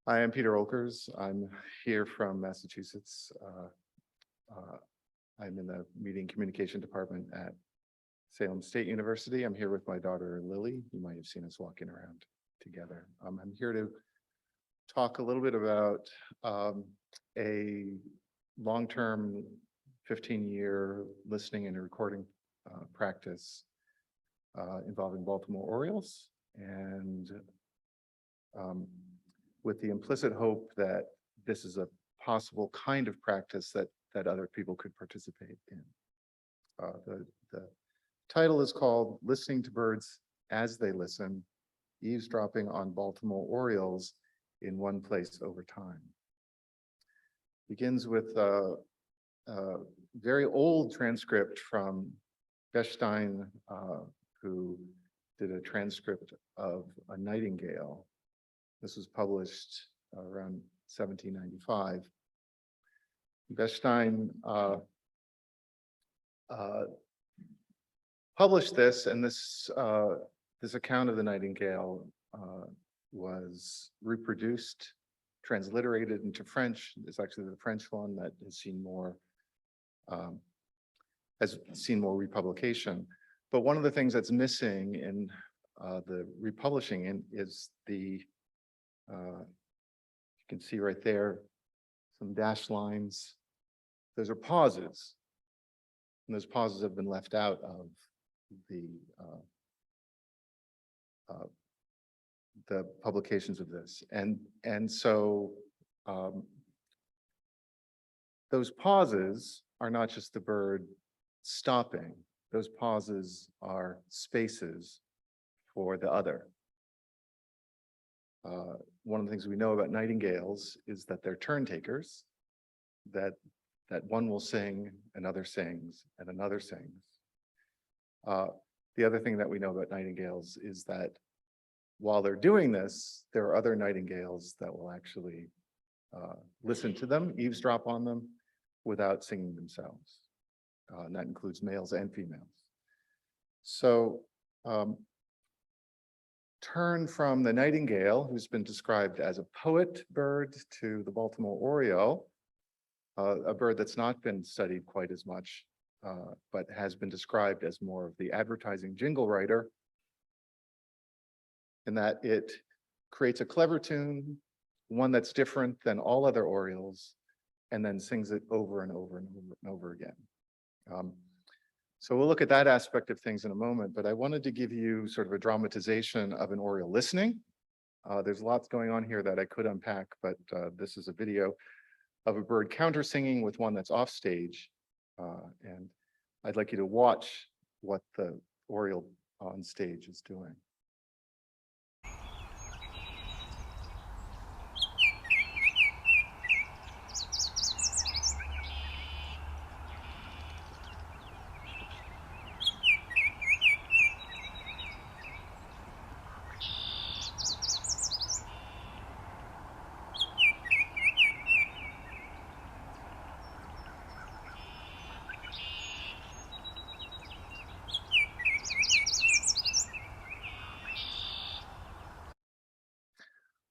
I am Peter Oehlkers. I'm here from Massachusetts. I'm in the Media and Communication Department at Salem State University. I'm here with my daughter, Lily. You might have seen us walking around together. I'm here to talk a little bit about a long-term 15-year listening and recording practice involving Baltimore Orioles, and with the implicit hope that this is a possible kind of practice that other people could participate in. The title is called Listening to Birds as They Listen, Eavesdropping on Baltimore Orioles in One Place Over Time. Begins with a very old transcript from Bechstein, who did a transcript of a nightingale. This was published around 1795. Bechstein published this, and this account of the nightingale was reproduced, transliterated into French. It's actually the French one that has seen more republication. But one of the things that's missing in the republishing is the you can see right there some dashed lines. Those are pauses, and those pauses have been left out of the publications of this, and so those pauses are not just the bird stopping. Those pauses are spaces for the other. One of the things we know about nightingales is that they're turn takers, that one will sing, another sings, and another sings. The other thing that we know about nightingales is that while they're doing this, there are other nightingales that will actually listen to them, eavesdrop on them, without singing themselves. And that includes males and females. So turn from the nightingale, who's been described as a poet bird, to the Baltimore Oriole, a bird that's not been studied quite as much, but has been described as more of the advertising jingle writer, in that it creates a clever tune, one that's different than all other Orioles, and then sings it over and over and over and over again. So we'll look at that aspect of things in a moment, but I wanted to give you sort of a dramatization of an Oriole listening. There's lots going on here that I could unpack, but this is a video of a bird counter singing with one that's off stage. And I'd like you to watch what the Oriole on stage is doing.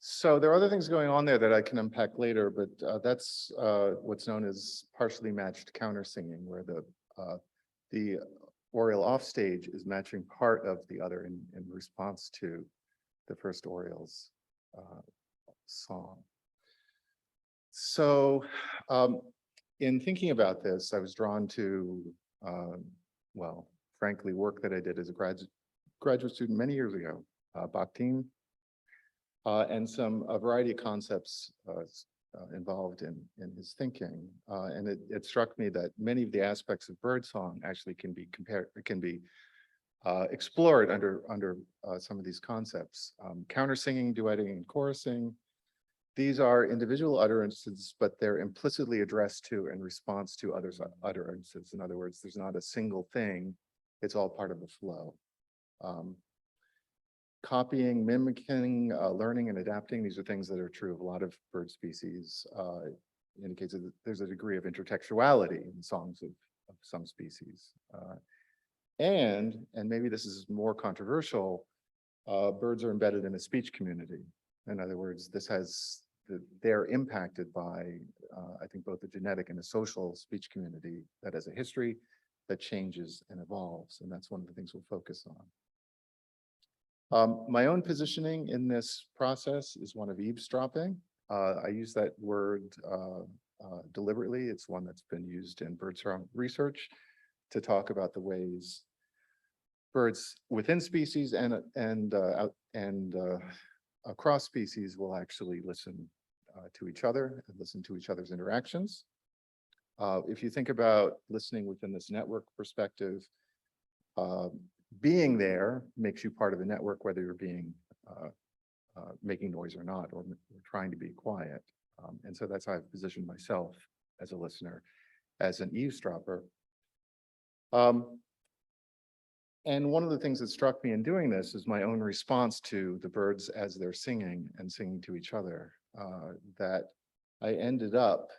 So there are other things going on there that I can unpack later, but that's what's known as partially matched counter singing, where the Oriole off stage is matching part of the other in response to the first Oriole's song. So in thinking about this, I was drawn to, well, frankly, work that I did as a graduate student many years ago, Bechstein, and a variety of concepts involved in his thinking. And it struck me that many of the aspects of birdsong actually can be explored under some of these concepts. Counter singing, duetting, and chorusing. These are individual utterances, but they're implicitly addressed to and response to others' utterances. In other words, there's not a single thing, it's all part of the flow. Copying, mimicking, learning, and adapting, these are things that are true of a lot of bird species. Indicates that there's a degree of intertextuality in songs of some species. And maybe this is more controversial, birds are embedded in a speech community. In other words, this has they're impacted by, I think, both the genetic and the social speech community that has a history that changes and evolves, and that's one of the things we'll focus on. My own positioning in this process is one of eavesdropping. I use that word deliberately. It's one that's been used in birdsong research to talk about the ways birds within species and across species will actually listen to each other and listen to each other's interactions. If you think about listening within this network perspective, being there makes you part of the network, whether you're being making noise or not, or trying to be quiet. And so that's how I've positioned myself as a listener, as an eavesdropper. And one of the things that struck me in doing this is my own response to the birds as they're singing and singing to each other, that I ended up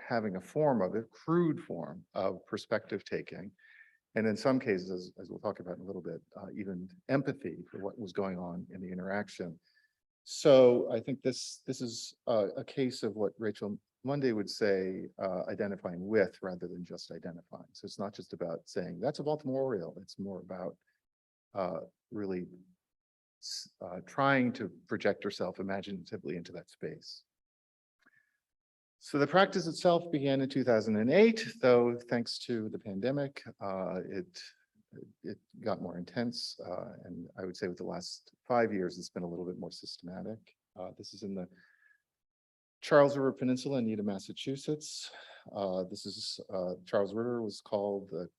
having a crude form of perspective taking. And in some cases, as we'll talk about in a little bit, even empathy for what was going on in the interaction. So I think this is a case of what Rachel Monday would say, identifying with rather than just identifying. So it's not just about saying, that's a Baltimore Oriole. It's more about really trying to project yourself imaginatively into that space. So the practice itself began in 2008, though thanks to the pandemic, it got more intense. And I would say with the last 5 years, it's been a little bit more systematic. This is in the Charles River Peninsula in Needham, Massachusetts. This is Charles River was called the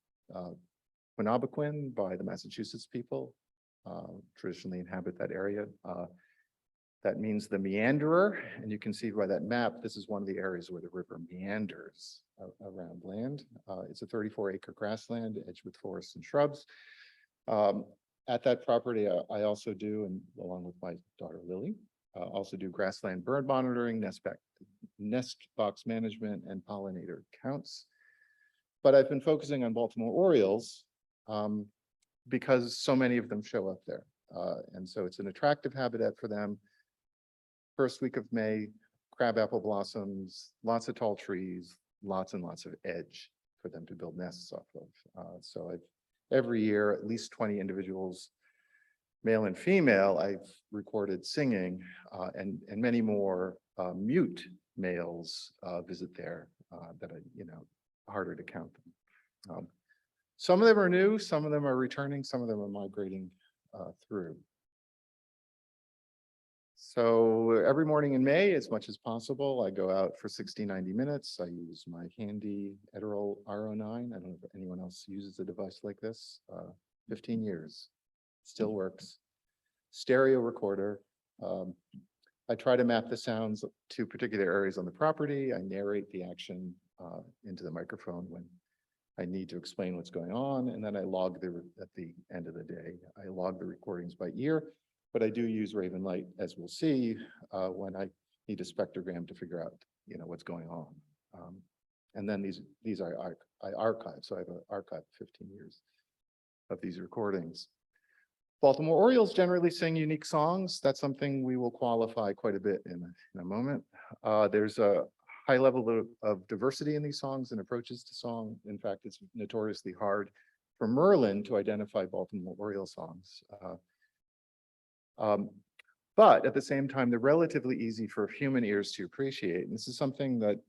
Quinabaquin by the Massachusetts people, traditionally inhabit that area. That means the meanderer, and you can see by that map, this is one of the areas where the river meanders around land. It's a 34-acre grassland edged with forests and shrubs. At that property, I also do, and along with my daughter Lily, also do grassland bird monitoring, nest box management, and pollinator counts. But I've been focusing on Baltimore Orioles because so many of them show up there. And so it's an attractive habitat for them. First week of May, crabapple blossoms, lots of tall trees, lots and lots of edge for them to build nests off of. So every year, at least 20 individuals, male and female, I've recorded singing, and many more mute males visit there that are, harder to count them. Some of them are new, some of them are returning, some of them are migrating through. So every morning in May, as much as possible, I go out for 60-90 minutes. I use my handy Edirol R09. I don't know if anyone else uses a device like this. 15 years, still works. Stereo recorder. I try to map the sounds to particular areas on the property. I narrate the action into the microphone when I need to explain what's going on, and then I log at the end of the day. I log the recordings by ear. But I do use Raven Light, as we'll see, when I need a spectrogram to figure out, what's going on. And then these I archive, so I have an archive of 15 years of these recordings. Baltimore Orioles generally sing unique songs. That's something we will qualify quite a bit in a moment. There's a high level of diversity in these songs and approaches to song. In fact, it's notoriously hard for Merlin to identify Baltimore Oriole songs. But at the same time, they're relatively easy for human ears to appreciate. And this is something that,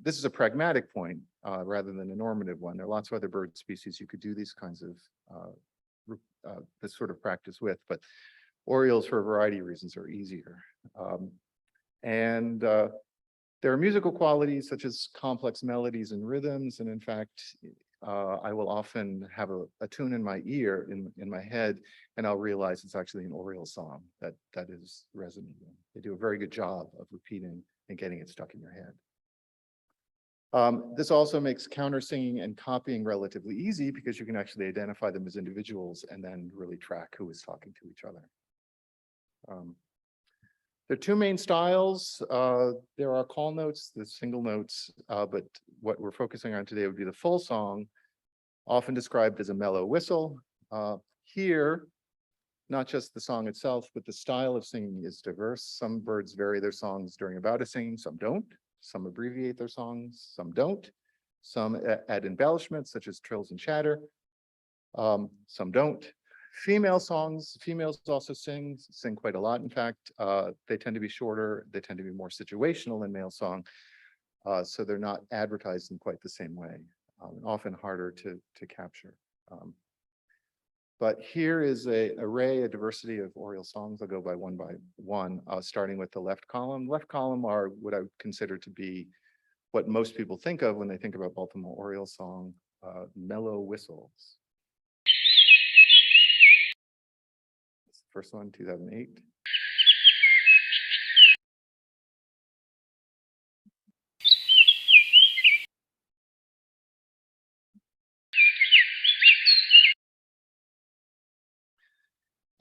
this is a pragmatic point rather than a normative one. There are lots of other bird species you could do these kinds of, this sort of practice with, but Orioles, for a variety of reasons, are easier. There are musical qualities such as complex melodies and rhythms. And in fact, I will often have a tune in my ear, in my head, and I'll realize it's actually an Oriole song that is resonating. They do a very good job of repeating and getting it stuck in your head. This also makes countersinging and copying relatively easy because you can actually identify them as individuals and then really track who is talking to each other. There are two main styles. There are call notes, the single notes, but what we're focusing on today would be the full song, often described as a mellow whistle. Here, not just the song itself, but the style of singing is diverse. Some birds vary their songs during a bout of singing, some don't. Some abbreviate their songs, some don't. Some add embellishments such as trills and chatter. Some don't. Females also sing quite a lot. In fact, they tend to be shorter. They tend to be more situational than male song. So they're not advertised in quite the same way, often harder to capture. But here is a diversity of Oriole songs. I'll go by one, starting with the left column. Left column are what I would consider to be what most people think of when they think about Baltimore Oriole song, mellow whistles. That's the first one, 2008.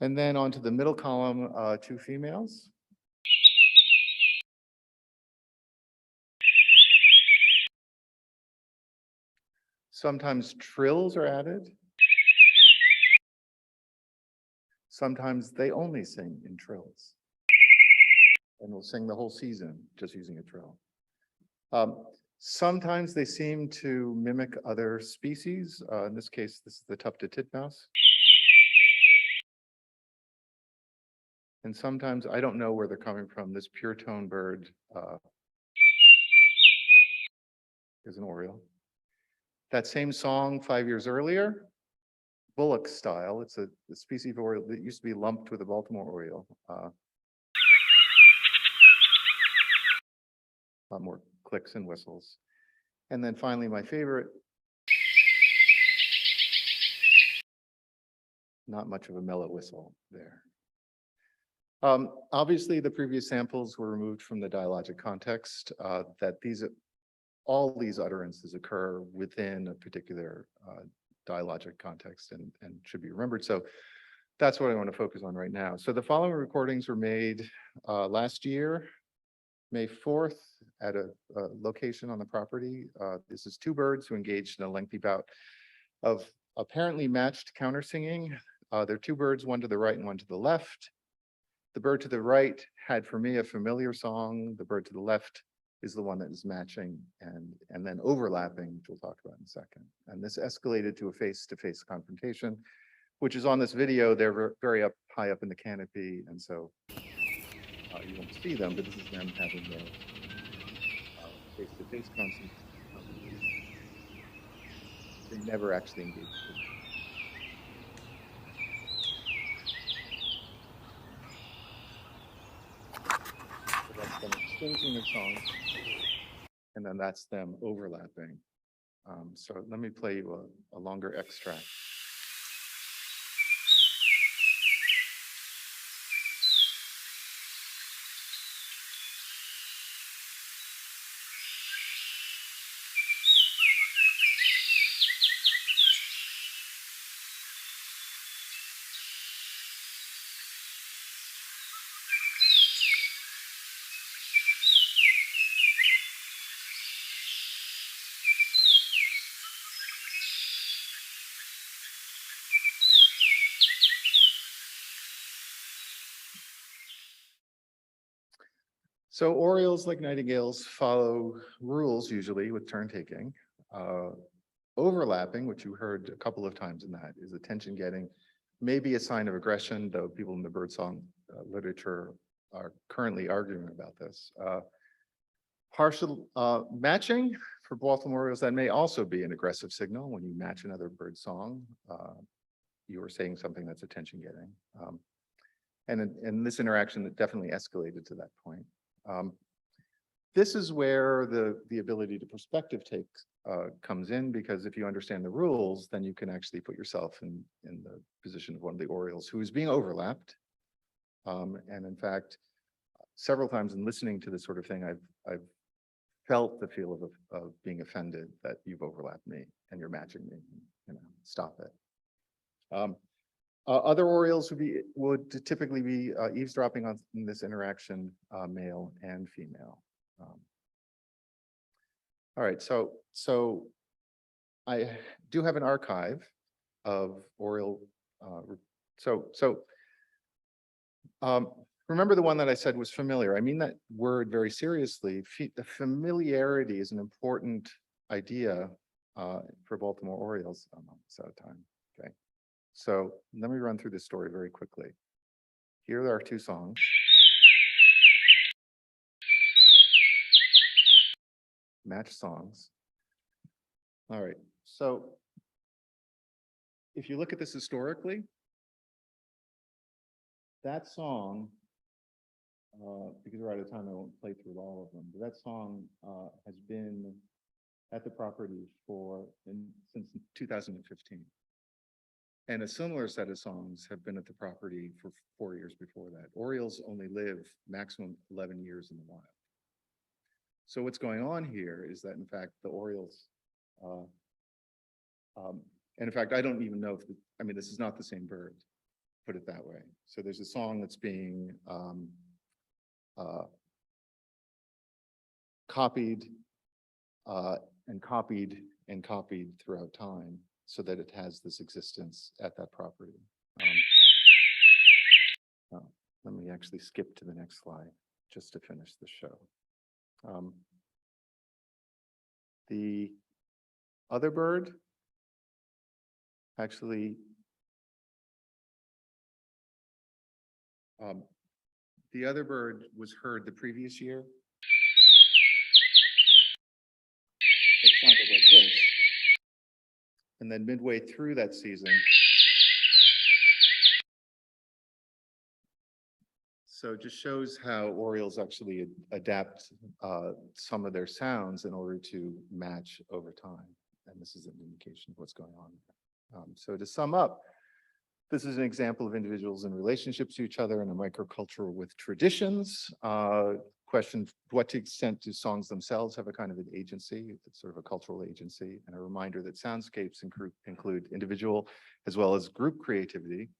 And then onto the middle column, two females. Sometimes trills are added. Sometimes they only sing in trills. And will sing the whole season just using a trill. Sometimes they seem to mimic other species. In this case, this is the tufted titmouse. And sometimes I don't know where they're coming from. This pure tone bird is an Oriole. That same song 5 years earlier, bullock style. It's a species of Oriole that used to be lumped with the Baltimore Oriole. A lot more clicks and whistles. And then finally, my favorite, not much of a mellow whistle there. Obviously, the previous samples were removed from the dialogic context, that all these utterances occur within a particular dialogic context and should be remembered. So that's what I want to focus on right now. So the following recordings were made last year, May 4th, at a location on the property. This is two birds who engaged in a lengthy bout of apparently matched counter singing. There are two birds, one to the right and one to the left. The bird to the right had for me a familiar song. The bird to the left is the one that is matching and then overlapping, which we'll talk about in a second. And this escalated to a face-to-face confrontation, which is on this video. They're very high up in the canopy, and so you won't see them, but this is them having their face-to-face confrontation. They never actually engaged. So that's them exchanging their songs, and then that's them overlapping. So let me play you a longer extract. So Orioles, like Nightingales, follow rules usually with turn taking. Overlapping, which you heard a couple of times in that, is attention getting, maybe a sign of aggression, though people in the birdsong literature are currently arguing about this. Partial matching for Baltimore Orioles, that may also be an aggressive signal. When you match another bird song, you are saying something that's attention getting. And in this interaction, it definitely escalated to that point. This is where the ability to perspective take comes in, because if you understand the rules, then you can actually put yourself in the position of one of the Orioles who is being overlapped. And in fact, several times in listening to this sort of thing, I've felt the feel of being offended that you've overlapped me and you're matching me. You know, stop it. Other Orioles would typically be eavesdropping on this interaction, male and female. All right, so I do have an archive of Oriole. So Remember the one that I said was familiar. I mean that word very seriously. The familiarity is an important idea for Baltimore Orioles. I'm almost out of time. Okay. So let me run through this story very quickly. Here are two songs. Match songs. All right. So if you look at this historically, that song, because we're out of time, I won't play through all of them, but that song has been at the property since 2015. And a similar set of songs have been at the property for 4 years before that. Orioles only live maximum 11 years in the wild. So what's going on here is that, in fact, the Orioles, and in fact, I don't even know if, this is not the same bird, put it that way. So there's a song that's being copied and copied and copied throughout time so that it has this existence at that property. Let me actually skip to the next slide just to finish the show. The other bird actually, the other bird was heard the previous year. It sounded like this. And then midway through that season, so it just shows how Orioles actually adapt some of their sounds in order to match over time. And this is an indication of what's going on. So to sum up, this is an example of individuals in relationships to each other in a microculture with traditions. Question, what to extent do songs themselves have a kind of an agency, sort of a cultural agency, and a reminder that soundscapes include individual as well as group creativity.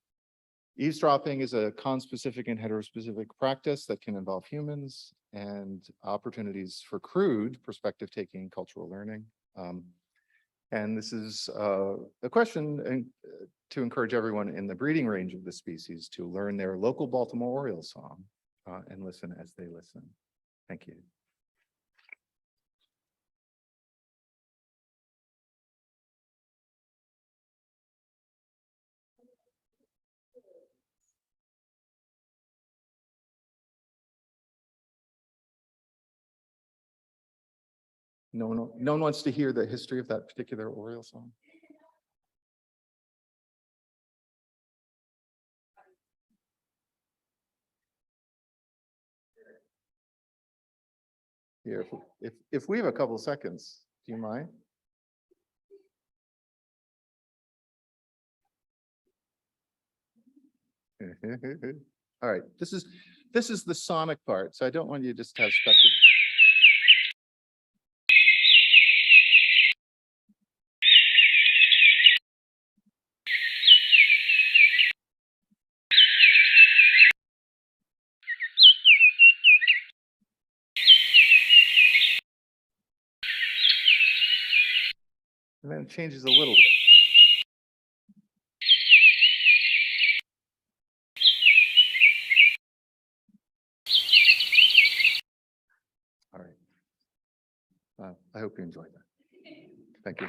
Eavesdropping is a conspecific and heterospecific practice that can involve humans and opportunities for crude perspective-taking cultural learning. And this is a question to encourage everyone in the breeding range of the species to learn their local Baltimore Oriole song and listen as they listen. Thank you. No one wants to hear the history of that particular Oriole song. Here, if we have a couple seconds, do you mind? All right, this is the sonic part, so I don't want you to just have spectrum. And then it changes a little bit. All right. I hope you enjoyed that. Thank you.